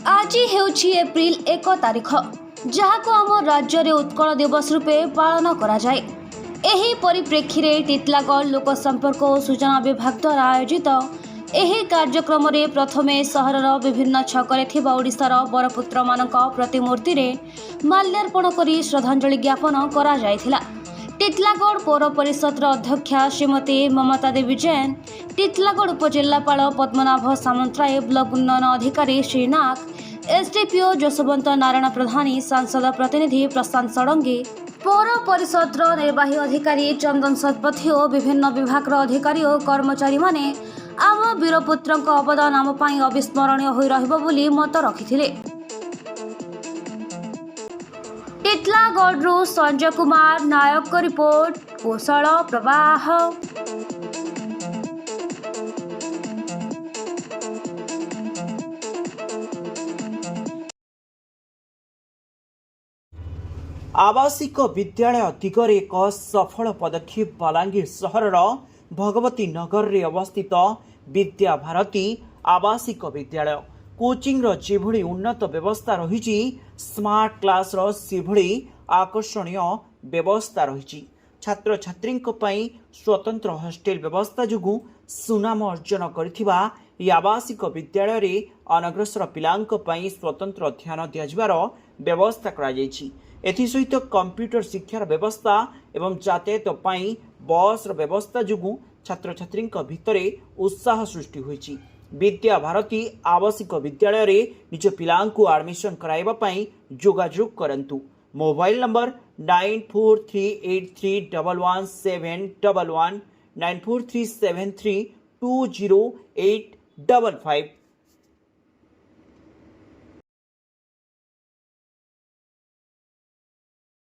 आज ହେଉଛି ଏପ୍ରିଲ 1 ତାରିଖ, ଯାହାକୁ ଆମ ରାଜ୍ୟରେ ଉତ୍କଳ ଦିବସ ରୂପେ ପାଳନ କରାଯାଏ। ଏହି ପରିପ୍ରେକ୍ଷୀରେ ଟିଟଲାଗଡ଼ ଲୋକସମ୍ପର୍କ ଓ ସୂଚନା ବିଭାଗ ଦ୍ୱାରା ଆୟୋଜିତ ଏହି କାର୍ଯ୍ୟକ୍ରମରେ ପ୍ରଥମେ ସହରର ବିଭିନ୍ନ ଛକରେ ଥିବା ଓଡ଼ିଶାର ବରପୁତ୍ରମାନଙ୍କ ପ୍ରତିମୂର୍ତ୍ତିରେ ମାଲ୍ୟାର୍ପଣ କରି ଶ୍ରଦ୍ଧାଞ୍ଜଳି ଜ୍ଞାପନ କରାଯାଇଥିଲା। ଟିଟଲାଗଡ଼ ପୌର ପରିଷଦର ଅଧ୍ୟକ୍ଷା ଶ୍ରୀମତୀ ମମତା ଦେବୀ ଜୈନ, ଟିଟଲାଗଡ଼ ଉପଜିଲ୍ଲାପାଳ ପଦ୍ମନାଭ ସାମନ୍ତରାୟ, ବ୍ଲକ ଉନ୍ନୟନ ଅଧିକାରୀ ଶ୍ରୀ ନାଗ, एसडीपीओ ଯଶୋବନ୍ତ ନାରାୟଣ ପ୍ରଧାନୀ, ସାଂସଦ ପ୍ରତିନିଧି ପ୍ରଶାନ୍ତ ଷଡ଼ଙ୍ଗୀ, ପୌର ପରିଷଦର ନିର୍ବାହୀ ଅଧିକାରୀ ଚନ୍ଦନ ଶତପଥୀ ଓ ବିଭିନ୍ନ ବିଭାଗର ଅଧିକାରୀ ଓ କର୍ମଚାରୀମାନେ ଆମ ବୀରପୁତ୍ରଙ୍କ ଅବଦାନ ଆମ ପାଇଁ ଅବିସ୍ମରଣୀୟ ହୋଇ ରହିବ ବୋଲି ମତ ରଖିଥିଲେ। ଟିଟଲାଗଡ଼ରୁ ସଞ୍ଜୟ କୁମାର ନାୟକଙ୍କ ରିପୋର୍ଟ, କୋଶଳ ପ୍ରବାହ। आवासिक विद्यालय दिगरे एक सफल पदक्षेप बलांगीर सहरर भगवती नगर रे अवस्थित विद्या भारती आवासिक विद्यालय कोचिंग रो जेभଳି उन्नत व्यवस्था रही, स्मार्ट क्लास रो सेभଳି आकर्षणीय व्यवस्था रही। छात्र छात्री स्वतंत्र हॉस्टेल व्यवस्था जुगु सुनाम अर्जन करथिबा ई आवासिक विद्यालय रे अनग्रसर पिलांक पई स्वतंत्र ध्यान दियाजिबार व्यवस्था करा जायछि। एसहित कंप्यूटर शिक्षार व्यवस्था एवं यातायात पई बस व्यवस्था जुगु छात्र छात्री भितर उत्साह सृष्टि होइछि। विद्या भारती आवासिक विद्यालय रे निज पिलांकु एडमिशन कराइबा पई जोगाजोग करंतु। Mobile number 9438311711 9437320855।